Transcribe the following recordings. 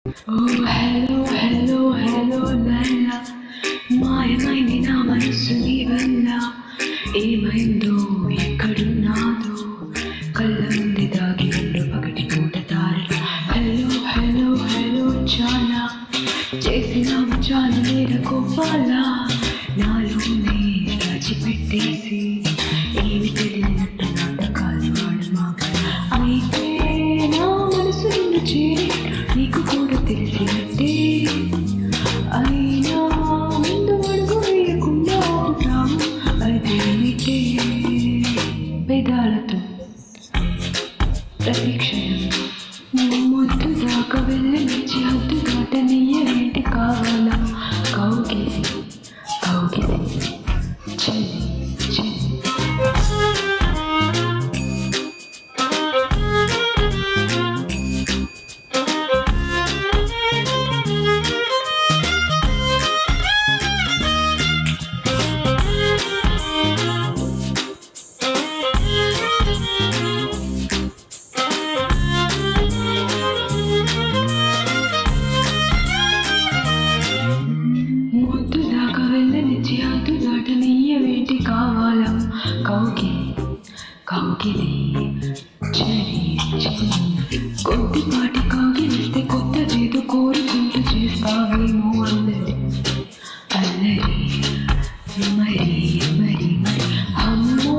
hello నల్ల మాయమైంది నా మనసు నీ వల్ల ఏమైందో ఎక్కడున్నాదో కళ్ళ ముందే దాగి ఉండు పగటి పూట తారలు హలో చాలా చేసినావు చాలా నేర కోపాల నాలోనే దాచిపెట్టేసి ఏమి తెలియనట్టు నాటకాలు ఆడమాక అయితే నా మనసు నిన్ను చేరి నీకు కూడా తెలిసినట్టే అయినా ముందు అడుగు వేయకుండా ఆపుతావు అదేమిటే పెదాలతో ప్రతిక్షణం మొద్దు దాకా వెళ్ళనిచ్చి హద్దు దాటనియ్యేంటి కావాలా కౌగిలి చెల్లి వేటి కావాలా కౌగిలి చెరి కొద్దిపాటి కౌగిలిస్తే కొత్త చేదు కోరుకుంటూ చేస్తావేమో అల్లరి మరి అమ్మో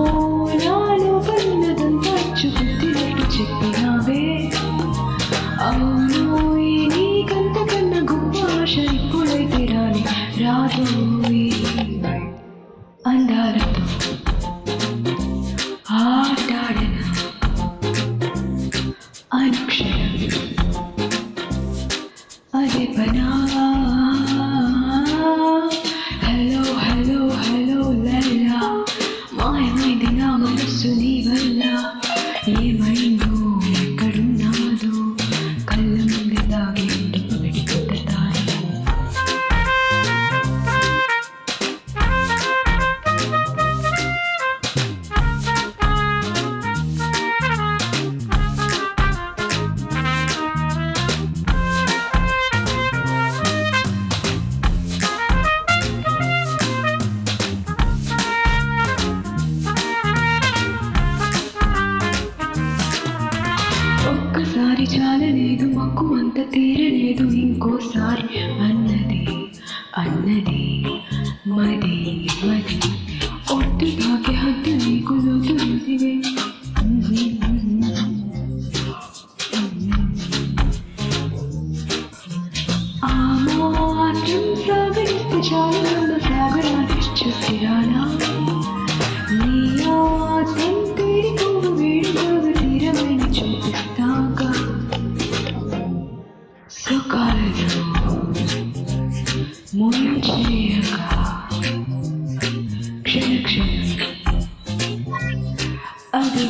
నాలో పన్నదంతా చూపుతున్నట్టు చెప్పినావే అవును నీకంతకన్నా గొప్ప ఆశ ఇప్పుడైతే రాదు అందాలతో ఆటాడన అనుక్షణం అదే పనా హలో లల్లా మాయమైంది నా మనస్సు నీ వల్ల ఏమైందో ఎక్కడున్నాదో కళ్ళ ముందే దాగి ఒక్కసారి చాలలేదు మక్కు అంత తీరలేదు ఇంకోసారి అన్నది మది ఒట్టు తాకే హద్దు నీకు లోతు నిలివే ఆ మాత్రం సాగరిస్తే చాలు సాగరాన్ని చెప్పిరానా నీ ఆశం తీరికోవు వేడుకోవు తీరమని చూపిస్తాగా సుఖాలలో ముంచేయగా క్షణ అది